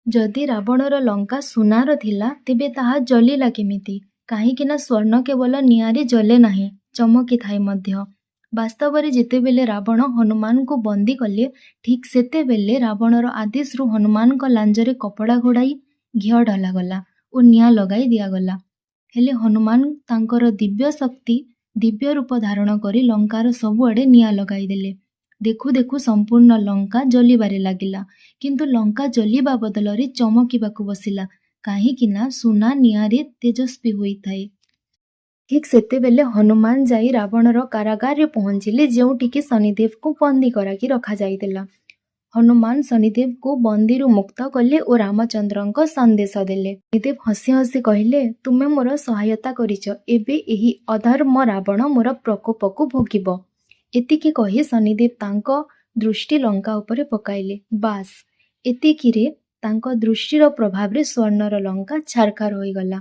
ଯଦି ରାବଣର ଲଙ୍କା ସୁନାର ଥିଲା ତେବେ ତାହା ଜଲିଲା କେମିତି? କାହିଁକିନା ସ୍ୱର୍ଣ୍ଣ କେବଳ ନିଆଁରେ ଜଲେ ନାହିଁ, ଚମକିଥାଏ ମଧ୍ୟ। ବାସ୍ତବରେ ଯେତେବେଳେ ରାବଣ ହନୁମାନଙ୍କୁ ବନ୍ଦୀ କଲେ ଠିକ୍ ସେତେବେଳେ ରାବଣର ଆଦେଶରୁ ହନୁମାନଙ୍କ ଲାଞ୍ଜରେ କପଡ଼ା ଘୋଡ଼ାଇ ଘିଅ ଢଳାଗଲା ଓ ନିଆଁ ଲଗାଇ ଦିଆଗଲା। ହେଲେ ହନୁମାନ ତାଙ୍କର ଦିବ୍ୟ ଶକ୍ତି ଦିବ୍ୟ ରୂପ ଧାରଣ କରି ଲଙ୍କାର ସବୁଆଡ଼େ ନିଆଁ ଲଗାଇଦେଲେ। ଦେଖୁ ଦେଖୁ ସମ୍ପୂର୍ଣ୍ଣ ଲଙ୍କା ଜଲିବାରେ ଲାଗିଲା। କିନ୍ତୁ ଲଙ୍କା ଜଲିବା ବଦଳରେ ଚମକିବାକୁ ବସିଲା, କାହିଁକିନା ସୁନା ନିଆଁରେ ତେଜସ୍ୱୀ ହୋଇଥାଏ। ଠିକ୍ ସେତେବେଳେ ହନୁମାନ ଯାଇ ରାବଣର କାରାଗାରରେ ପହଞ୍ଚିଲେ, ଯେଉଁଠିକି ଶନିଦେବଙ୍କୁ ବନ୍ଦୀ କରାକି ରଖାଯାଇଥିଲା। ହନୁମାନ ଶନିଦେବଙ୍କୁ ବନ୍ଦୀରୁ ମୁକ୍ତ କଲେ ଓ ରାମଚନ୍ଦ୍ରଙ୍କ ସନ୍ଦେଶ ଦେଲେ। ଶନିଦେବ ହସି ହସି କହିଲେ, ତୁମେ ମୋର ସହାୟତା କରିଛ, ଏବେ ଏହି ଅଧର୍ମ ରାବଣ ମୋର ପ୍ରକୋପକୁ ଭୋଗିବ। ଏତିକି କହି ଶନିଦେବ ତାଙ୍କ ଦୃଷ୍ଟି ଲଙ୍କା ଉପରେ ପକାଇଲେ। ବାସ୍, ଏତିକିରେ ତାଙ୍କ ଦୃଷ୍ଟିର ପ୍ରଭାବରେ ସ୍ୱର୍ଣ୍ଣର ଲଙ୍କା ଛାରଖାର ହୋଇଗଲା।